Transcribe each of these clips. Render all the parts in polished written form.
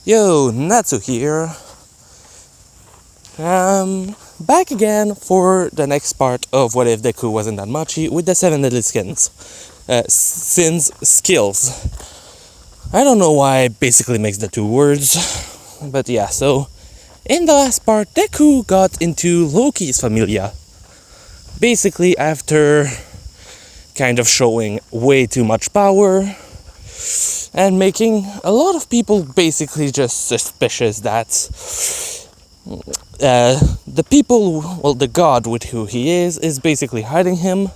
Yo, Natsu here. Back again for the next part of What If Deku Wasn't Danmachi with the 7 deadly skills. I don't know why I basically mixed the two words, but yeah, so in the last part, Deku got into Loki's familia. Basically, after kind of showing way too much power and making a lot of people basically just suspicious that the people, well, the god with who he is basically hiding him,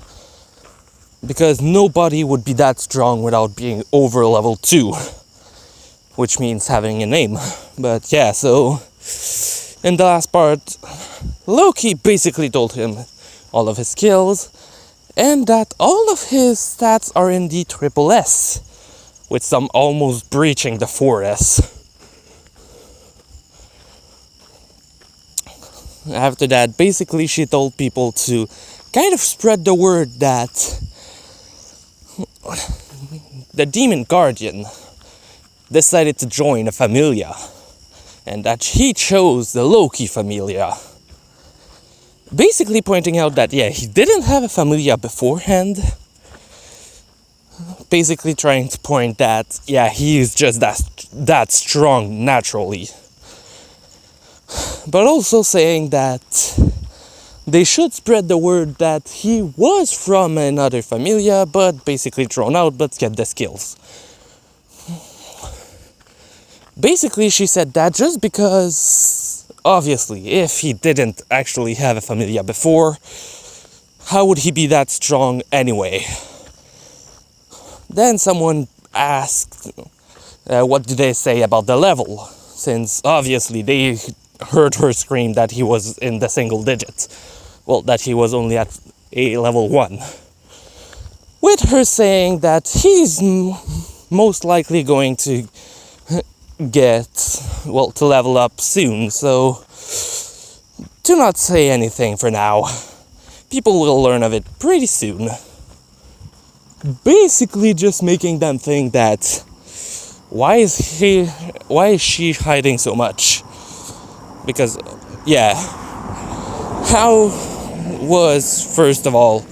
because nobody would be that strong without being over level 2, which means having a name. But yeah, so in the last part, Loki basically told him all of his skills and that all of his stats are in the triple S, with some almost breaching the 4S. After that, basically she told people to kind of spread the word that the demon guardian decided to join a familia, and that he chose the Loki familia. Basically pointing out that, yeah, he didn't have a familia beforehand. Basically trying to point that, yeah, he is just that strong naturally. But also saying that they should spread the word that he was from another familia, but basically thrown out, but get the skills. Basically, she said that just because, obviously, if he didn't actually have a familia before, how would he be that strong anyway? Then someone asked, what did they say about the level? Since obviously they heard her scream that he was in the single digits. Well, that he was only at a level 1. With her saying that he's most likely going to to level up soon, so do not say anything for now. People will learn of it pretty soon. Basically just making them think that why is she hiding so much? Because, yeah, how was, first of all,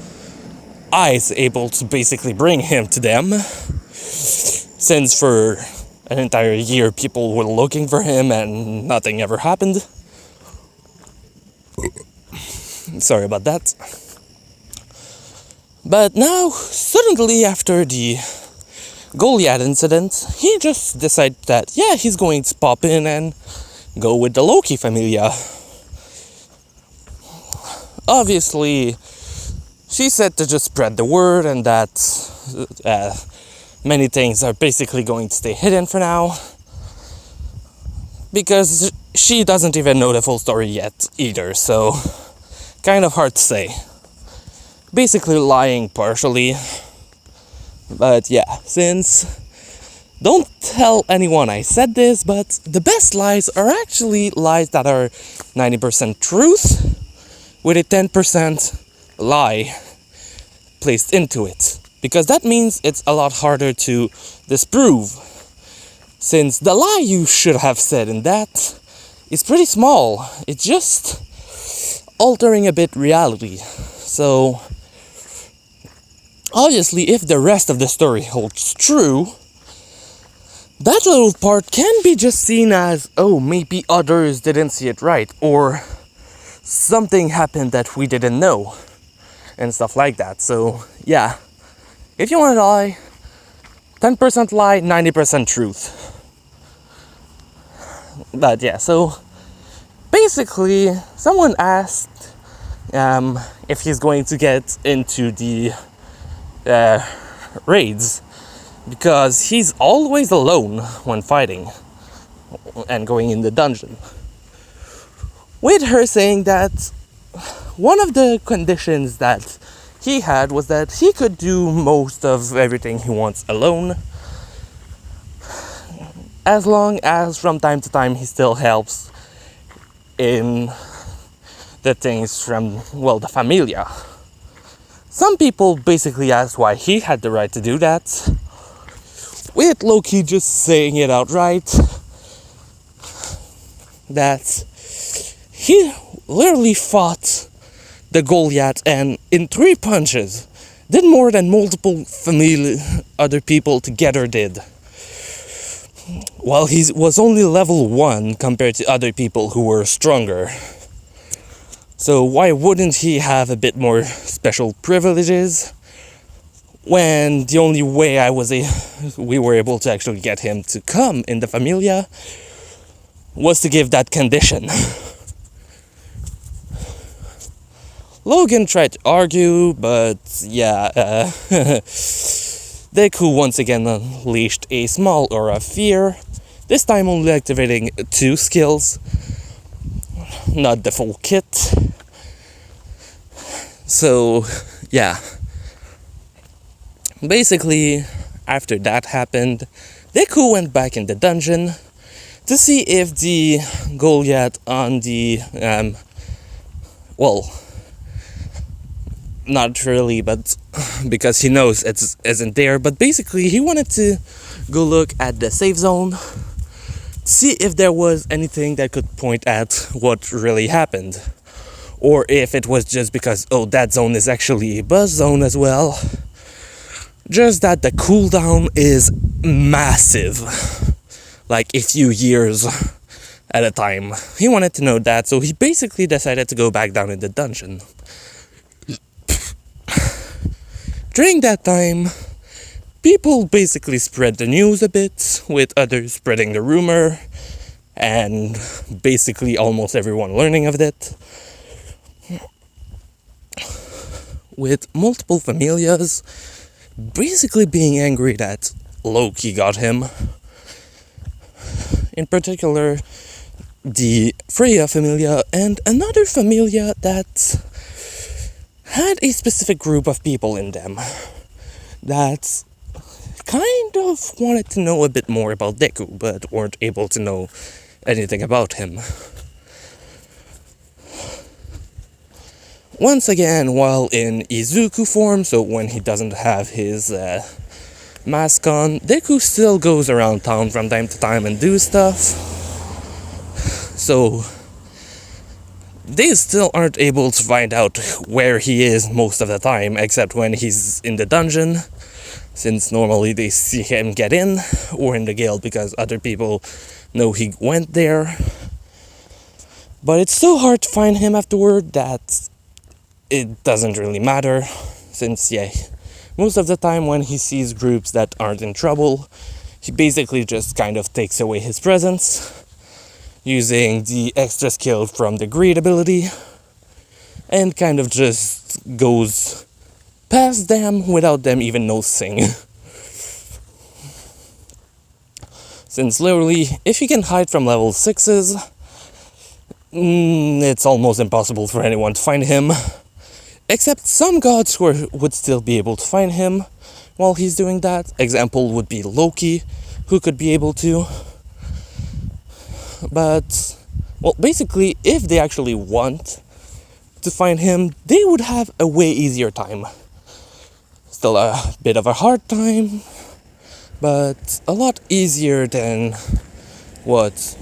Ice able to basically bring him to them, since for an entire year people were looking for him and nothing ever happened? Sorry about that. But now, suddenly after the Goliath incident, he just decided that, yeah, he's going to pop in and go with the Loki familia. Obviously, she said to just spread the word and that many things are basically going to stay hidden for now, because she doesn't even know the full story yet either, so kind of hard to say. Basically lying partially. But yeah, since don't tell anyone I said this, but the best lies are actually lies that are 90% truth with a 10% lie placed into it, because that means it's a lot harder to disprove, since the lie you should have said in that is pretty small. It's just altering a bit reality. So obviously, if the rest of the story holds true, that little part can be just seen as, oh, maybe others didn't see it right, or something happened that we didn't know, and stuff like that. So, yeah, if you want to lie, 10% lie, 90% truth. But yeah, so basically, someone asked if he's going to get into the raids, because he's always alone when fighting and going in the dungeon. With her saying that one of the conditions that he had was that he could do most of everything he wants alone, as long as from time to time he still helps in the things from, well, the familia. Some people basically asked why he had the right to do that, with Loki just saying it outright, that he literally fought the Goliath and in 3 punches did more than multiple other people together did. While he was only level 1 compared to other people who were stronger. So why wouldn't he have a bit more special privileges? When the only way we were able to actually get him to come in the Familia was to give that condition. Logan tried to argue, but yeah, Deku once again unleashed a small aura of fear, this time only activating 2 skills, not the full kit. So, yeah. Basically, after that happened, Deku went back in the dungeon to see if the Goliath on the, not really, but because he knows it isn't there, but basically he wanted to go look at the safe zone, see if there was anything that could point at what really happened, or if it was just because, oh, that zone is actually a buzz zone as well, just that the cooldown is massive, like a few years at a time. He wanted to know that, so he basically decided to go back down in the dungeon. During that time, people basically spread the news a bit, with others spreading the rumor, and basically almost everyone learning of it. With multiple familias basically being angry that Loki got him. In particular, the Freya familia and another familia that had a specific group of people in them that kind of wanted to know a bit more about Deku, but weren't able to know anything about him. Once again, while in Izuku form, so when he doesn't have his mask on, Deku still goes around town from time to time and do stuff. So they still aren't able to find out where he is most of the time, except when he's in the dungeon, since normally they see him get in, or in the guild because other people know he went there. But it's so hard to find him afterward that it doesn't really matter, since, yeah, most of the time when he sees groups that aren't in trouble, he basically just kind of takes away his presence, using the extra skill from the greed ability, and kind of just goes past them without them even noticing. Since literally, if you can hide from level 6s, it's almost impossible for anyone to find him, except some gods who would still be able to find him while he's doing that. Example would be Loki, who could be able to. But, well, basically, if they actually want to find him, they would have a way easier time. Still a bit of a hard time, but a lot easier than what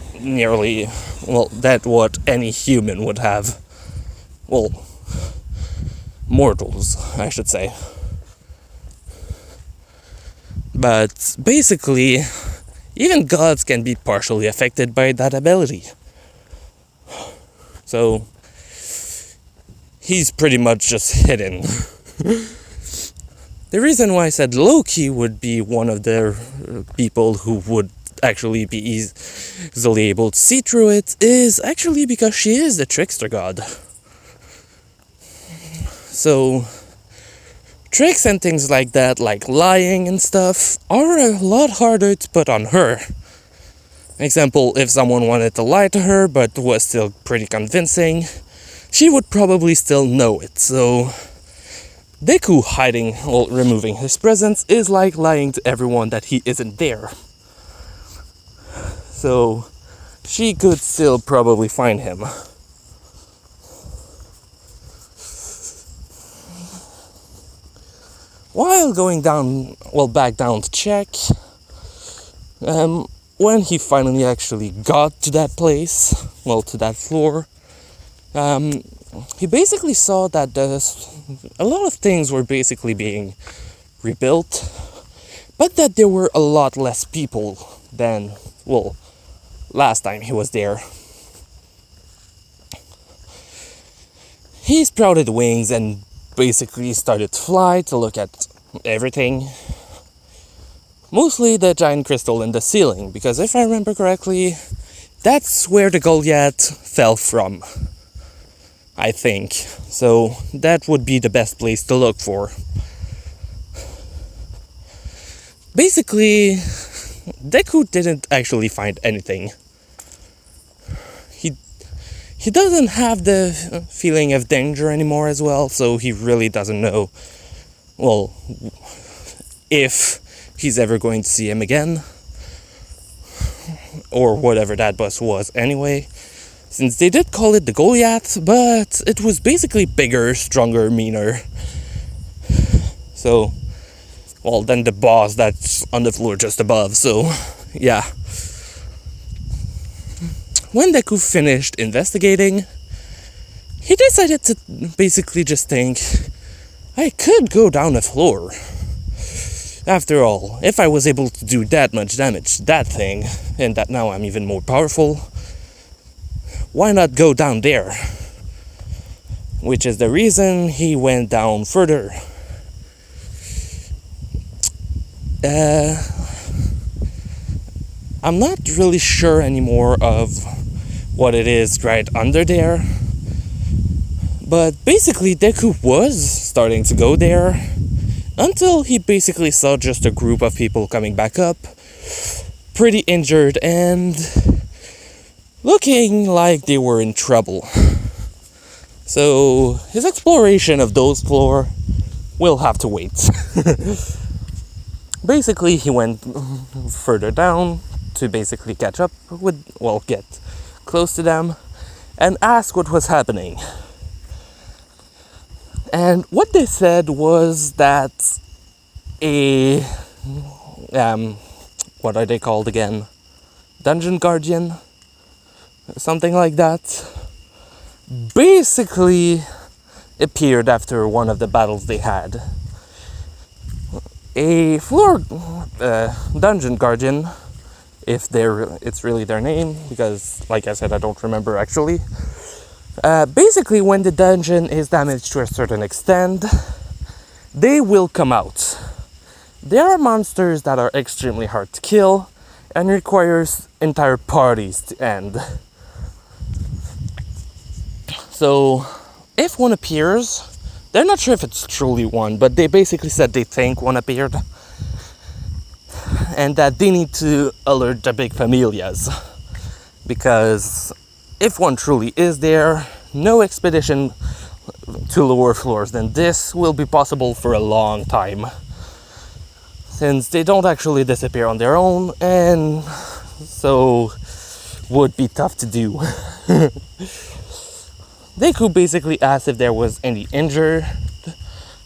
any human would have. Well, mortals, I should say. But basically, even gods can be partially affected by that ability. So, he's pretty much just hidden. The reason why I said Loki would be one of the people who would actually be easily able to see through it is actually because she is the trickster god. So, tricks and things like that, like lying and stuff, are a lot harder to put on her. Example, if someone wanted to lie to her but was still pretty convincing, she would probably still know it. So Deku removing his presence is like lying to everyone that he isn't there. So she could still probably find him. While going back down to check, when he finally actually got to that place, well, to that floor, he basically saw that a lot of things were basically being rebuilt, but that there were a lot less people than, well, last time he was there. He sprouted wings and basically started to fly to look at everything. Mostly the giant crystal in the ceiling, because if I remember correctly, that's where the Goliath fell from, I think. So that would be the best place to look for. Basically, Deku didn't actually find anything. He doesn't have the feeling of danger anymore as well, so he really doesn't know, well, if he's ever going to see him again, or whatever that bus was anyway, since they did call it the Goliath, but it was basically bigger, stronger, meaner. So, well, than the boss that's on the floor just above, so, yeah. When Deku finished investigating, he decided to basically just think, I could go down the floor. After all, if I was able to do that much damage to that thing, and that now I'm even more powerful, why not go down there? Which is the reason he went down further. I'm not really sure anymore of what it is right under there, but basically Deku was starting to go there until he basically saw just a group of people coming back up, pretty injured and looking like they were in trouble. So his exploration of those floor will have to wait. Basically he went further down to basically catch up with, well, get close to them and ask what was happening. And what they said was that what are they called again? Dungeon guardian? Something like that. Basically appeared after one of the battles they had. A floor dungeon guardian, if it's really their name, because like I said, I don't remember actually. Basically, when the dungeon is damaged to a certain extent, they will come out. There are monsters that are extremely hard to kill and requires entire parties to end. So, if one appears, they're not sure if it's truly one, but they basically said they think one appeared. And that they need to alert the big familias. Because if one truly is there, no expedition to lower floors than this will be possible for a long time. Since they don't actually disappear on their own, and so would be tough to do. Deku basically asked if there was any injured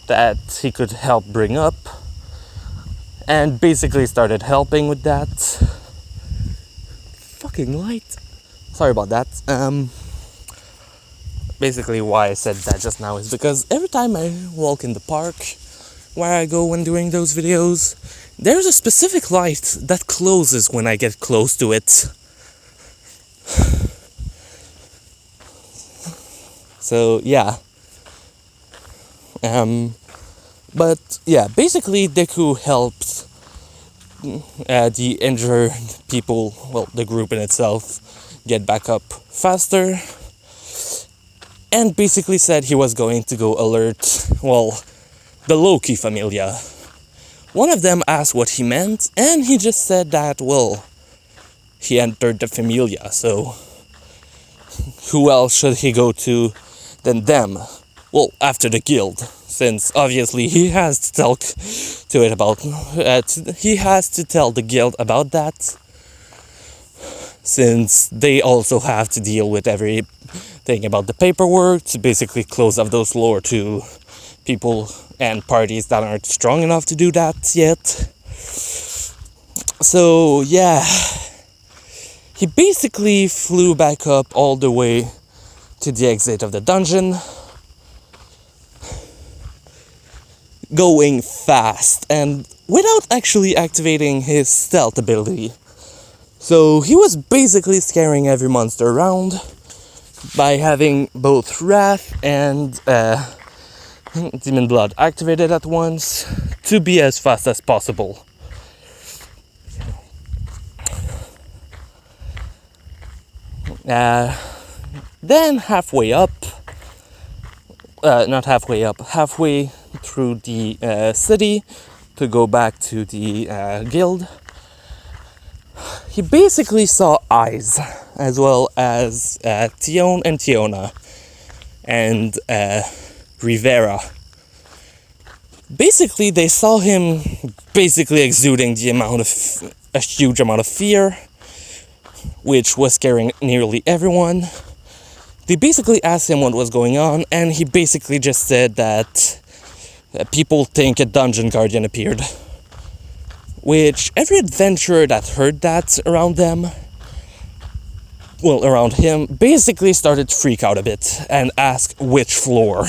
that he could help bring up, and basically started helping with that. Fucking light. Sorry about that. Basically why I said that just now is because every time I walk in the park where I go when doing those videos, there's a specific light that closes when I get close to it. So yeah. But yeah, basically Deku helped the injured people, well, the group in itself, get back up faster, and basically said he was going to go alert, well, the Loki Familia. One of them asked what he meant, and he just said that, well, he entered the Familia, so who else should he go to than them? Well, after the guild, since obviously he has to talk to it about, he has to tell the guild about that, since they also have to deal with everything about the paperwork to basically close off those lore to people and parties that aren't strong enough to do that yet. So yeah, he basically flew back up all the way to the exit of the dungeon, going fast and without actually activating his stealth ability. So he was basically scaring every monster around by having both Wrath and Demon Blood activated at once to be as fast as possible. Then halfway through the city to go back to the guild, he basically saw eyes, as well as Tion and Tiona and Rivera. Basically, they saw him basically exuding a huge amount of fear, which was scaring nearly everyone. They basically asked him what was going on, and he basically just said that people think a dungeon guardian appeared. Which every adventurer that heard that around him, basically started to freak out a bit and ask which floor.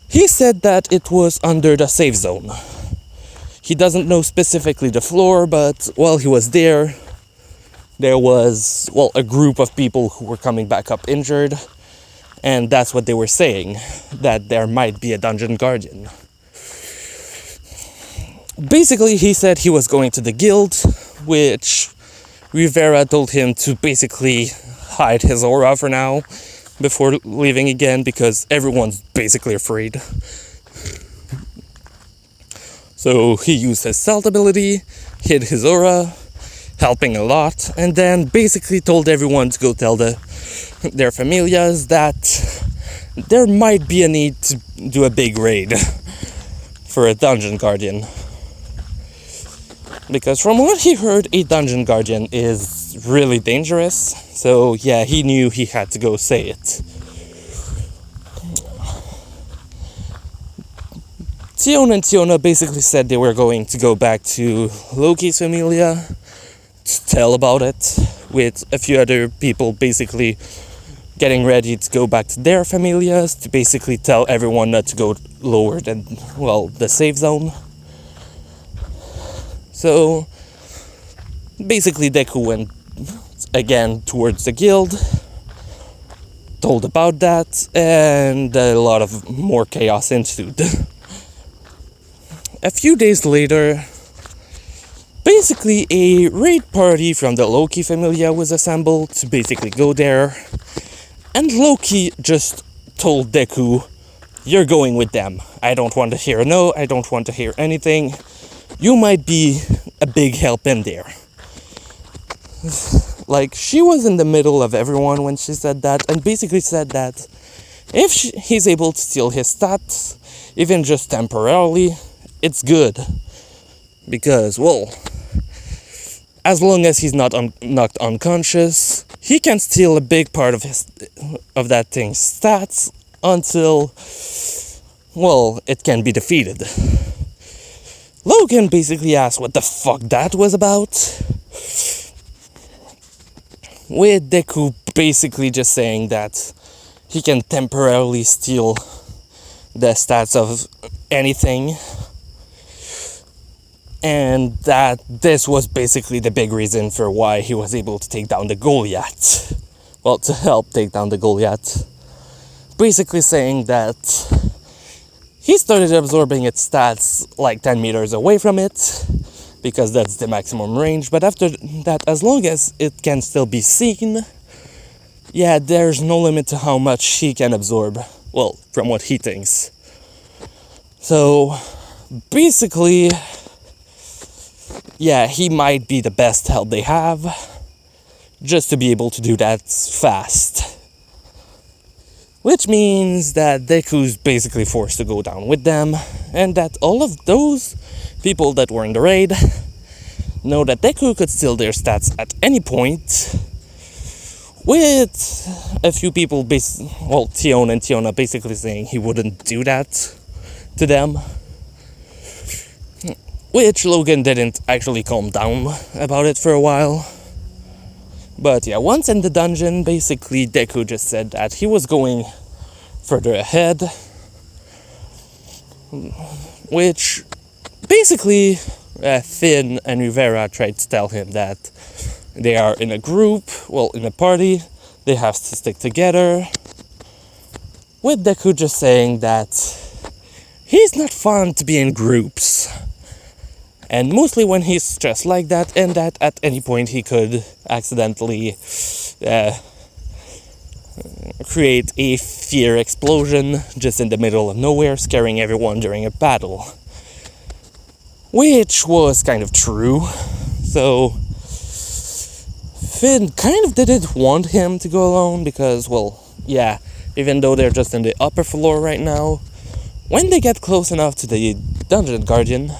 He said that it was under the safe zone. He doesn't know specifically the floor, but while he was there was, a group of people who were coming back up injured, and that's what they were saying, that there might be a dungeon guardian. Basically, he said he was going to the guild, which Rivera told him to basically hide his aura for now, before leaving again, because everyone's basically afraid. So he used his stealth ability, hid his aura, helping a lot, and then basically told everyone to go tell their familias that there might be a need to do a big raid for a dungeon guardian. Because from what he heard, a dungeon guardian is really dangerous, so yeah, he knew he had to go say it. Tion and Tiona basically said they were going to go back to Loki's familia to tell about it, with a few other people basically getting ready to go back to their familias to basically tell everyone not to go lower than, the safe zone. So basically Deku went again towards the guild, told about that, and a lot of more chaos ensued. A few days later, basically a raid party from the Loki familia was assembled to basically go there, and Loki just told Deku, "You're going with them. I don't want to hear a no, I don't want to hear anything. You might be a big help in there." She was in the middle of everyone when she said that, and basically said that if he's able to steal his stats, even just temporarily, it's good. Because, as long as he's not knocked unconscious, he can steal a big part of that thing's stats until, it can be defeated. Logan basically asked what the fuck that was about, with Deku basically just saying that he can temporarily steal the stats of anything, and that this was basically the big reason for why he was able to take down the Goliath. To help take down the Goliath. Basically saying that he started absorbing its stats 10 meters away from it, because that's the maximum range, but after that, as long as it can still be seen, there's no limit to how much he can absorb, from what he thinks. So, basically, he might be the best help they have, just to be able to do that fast. Which means that Deku's basically forced to go down with them, and that all of those people that were in the raid know that Deku could steal their stats at any point, with a few people, Tion and Tiona basically saying he wouldn't do that to them, which Logan didn't actually calm down about it for a while. But yeah, once in the dungeon, basically Deku just said that he was going further ahead, which basically Finn and Rivera tried to tell him that they are in a group, well, in a party, they have to stick together, with Deku just saying that he's not fun to be in groups. And mostly when he's stressed like that, and that at any point he could accidentally create a fear explosion just in the middle of nowhere, scaring everyone during a battle. Which was kind of true. So Finn kind of didn't want him to go alone because, well, yeah, even though they're just in the upper floor right now, when they get close enough to the dungeon guardian,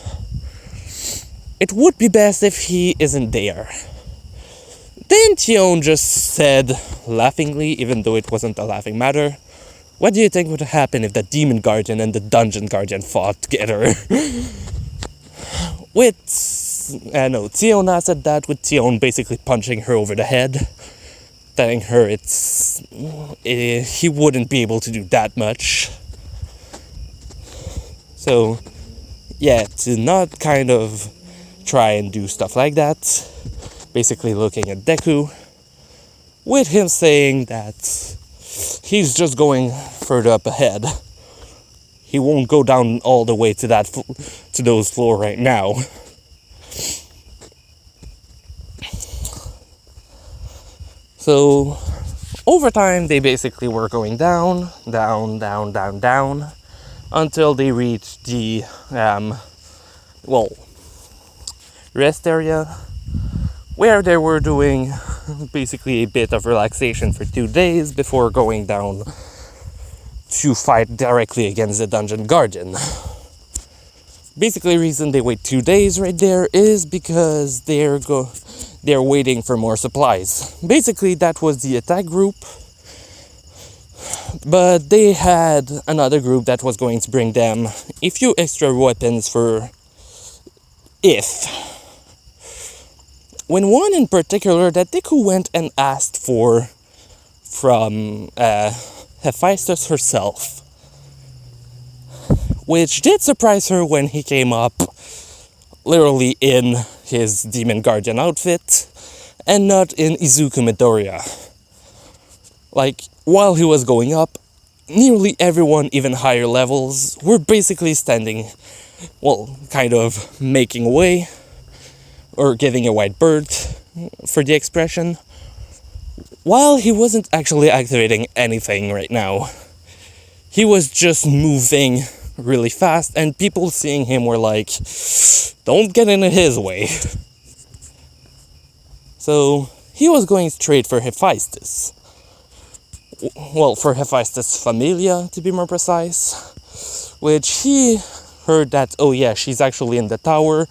it would be best if he isn't there. Then Tion just said, laughingly, even though it wasn't a laughing matter, what do you think would happen if the demon guardian and the dungeon guardian fought together? Tiona said that, with Tion basically punching her over the head, telling her he wouldn't be able to do that much. So, yeah, to not kind of try and do stuff like that, basically looking at Deku, with him saying that he's just going further up ahead. He won't go down all the way to those floor right now. So, over time, they basically were going down, until they reached the, rest area, where they were doing basically a bit of relaxation for 2 days before going down to fight directly against the dungeon guardian. Basically, the reason they wait 2 days right there is because they're waiting for more supplies. Basically, that was the attack group, but they had another group that was going to bring them a few extra weapons for if. When one in particular that Deku went and asked for from Hephaestus herself, which did surprise her when he came up literally in his Demon Guardian outfit and not in Izuku Midoriya. Like, while he was going up, nearly everyone, even higher levels, were basically standing, well, kind of making way, or giving a white bird for the expression, while he wasn't actually activating anything right now. He was just moving really fast, and people seeing him were like, don't get in his way. So he was going straight for Hephaestus. Well, for Hephaestus' familia, to be more precise, which he heard that, oh yeah, she's actually in the tower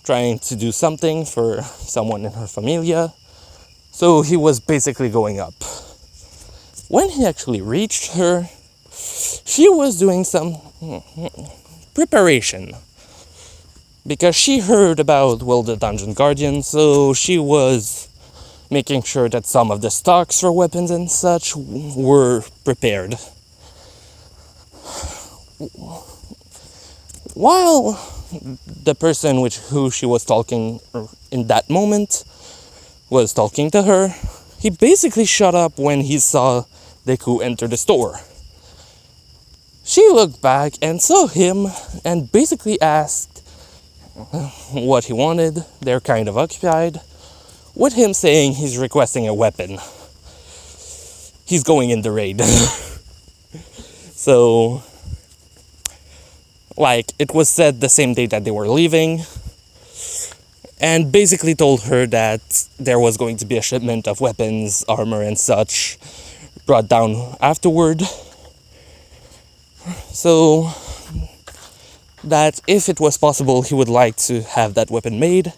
trying to do something for someone in her familia. So he was basically going up. When he actually reached her, she was doing some preparation, because she heard about, well, the dungeon guardian, so she was making sure that some of the stocks for weapons and such were prepared. While the person with who she was talking in that moment was talking to her, he basically shut up when he saw Deku enter the store. She looked back and saw him and basically asked what he wanted. They're kind of occupied, with him saying he's requesting a weapon. He's going in the raid. So, like, it was said the same day that they were leaving, and basically told her that there was going to be a shipment of weapons, armor and such brought down afterward. So that if it was possible, he would like to have that weapon made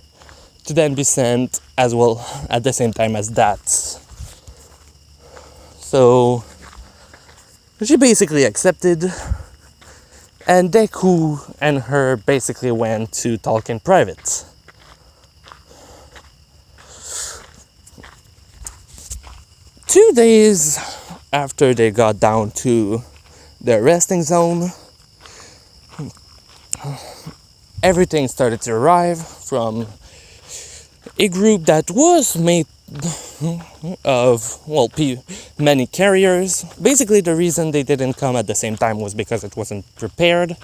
to then be sent as well at the same time as that. So she basically accepted, and Deku and her basically went to talk in private. 2 days after they got down to their resting zone, everything started to arrive from a group that was made of, well, many carriers. Basically, the reason they didn't come at the same time was because it wasn't prepared,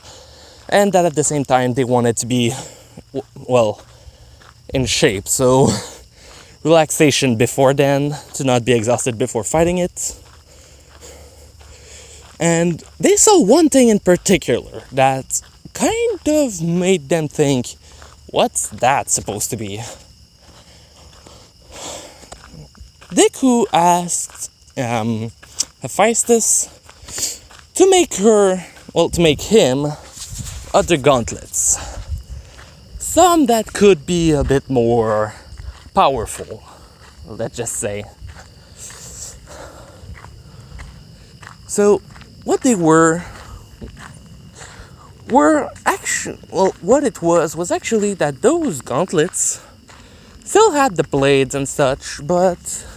and that at the same time they wanted to be, well, in shape. So relaxation before then, to not be exhausted before fighting it. And they saw one thing in particular that kind of made them think, what's that supposed to be? Deku asked Hephaestus to make him other gauntlets. Some that could be a bit more powerful, let's just say. So, what they were actually, well, what it was actually that those gauntlets still had the blades and such, but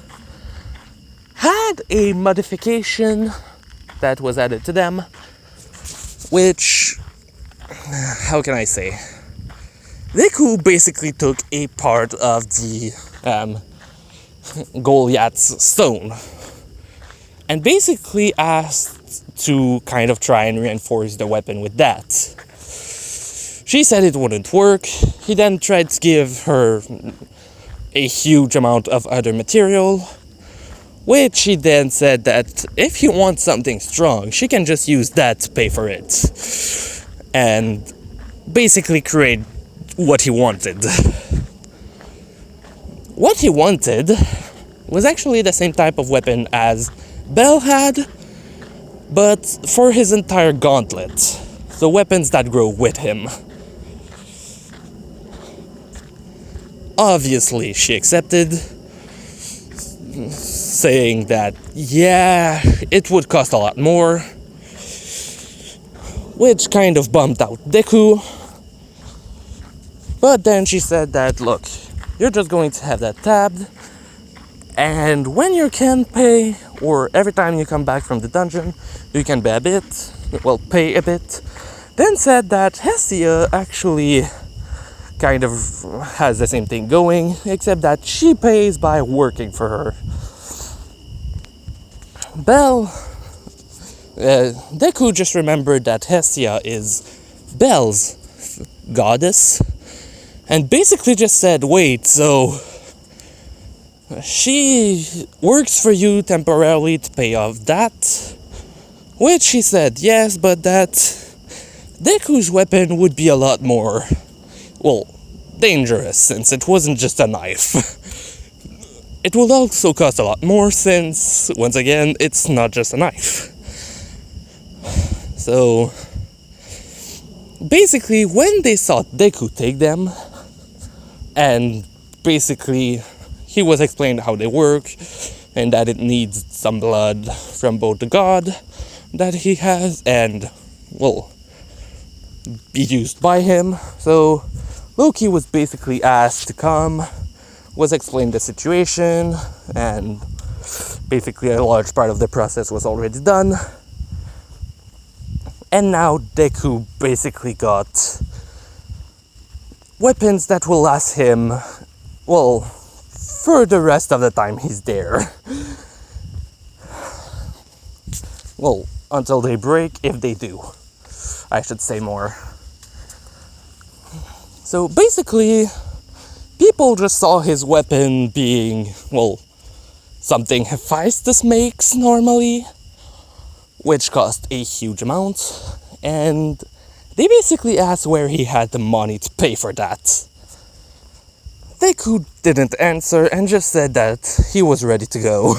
had a modification that was added to them, which, how can I say? Deku basically took a part of the Goliath's stone and basically asked to kind of try and reinforce the weapon with that. She said it wouldn't work. He then tried to give her a huge amount of other material, which she then said that if he wants something strong, she can just use that to pay for it and basically create what he wanted. What he wanted was actually the same type of weapon as Bell had, but for his entire gauntlet. So weapons that grow with him. Obviously, she accepted, saying that, yeah, it would cost a lot more, which kind of bummed out Deku. But then she said that, look, you're just going to have that tabbed, and when you can pay, or every time you come back from the dungeon, you can pay a bit. Then said that Hestia actually kind of has the same thing going, except that she pays by working for her. Deku just remembered that Hestia is Bel's goddess, and basically just said, wait, so she works for you temporarily to pay off that? Which he said yes, but that Deku's weapon would be a lot more, well, dangerous, since it wasn't just a knife. It will also cost a lot more, since, once again, it's not just a knife. So, basically, when they saw Deku take them, and basically he was explained how they work, and that it needs some blood from both the god that he has and, well, be used by him. So Loki was basically asked to come, was explained the situation, and basically a large part of the process was already done. And now Deku basically got weapons that will last him, well, for the rest of the time he's there. Well, until they break, if they do. I should say more. So basically, people just saw his weapon being, well, something Hephaestus makes normally, which cost a huge amount, and they basically asked where he had the money to pay for that. Deku didn't answer and just said that he was ready to go.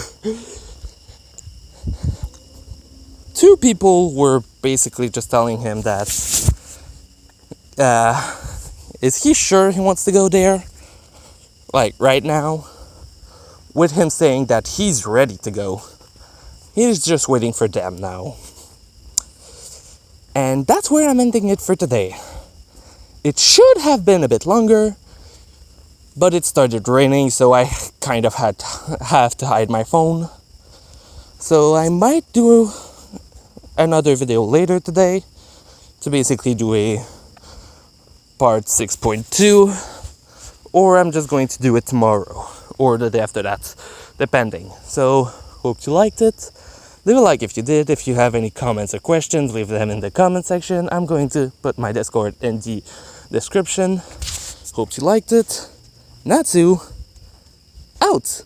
Two people were basically just telling him that, is he sure he wants to go there? Like, right now? With him saying that he's ready to go. He's just waiting for them now. And that's where I'm ending it for today. It should have been a bit longer, but it started raining, so I kind of have to hide my phone. So I might do another video later today to basically do a part 6.2, or I'm just going to do it tomorrow or the day after that, depending. So hope you liked it. Leave a like if you did. If you have any comments or questions, leave them in the comment section. I'm going to put my Discord in the description. Hope you liked it. Natsu out.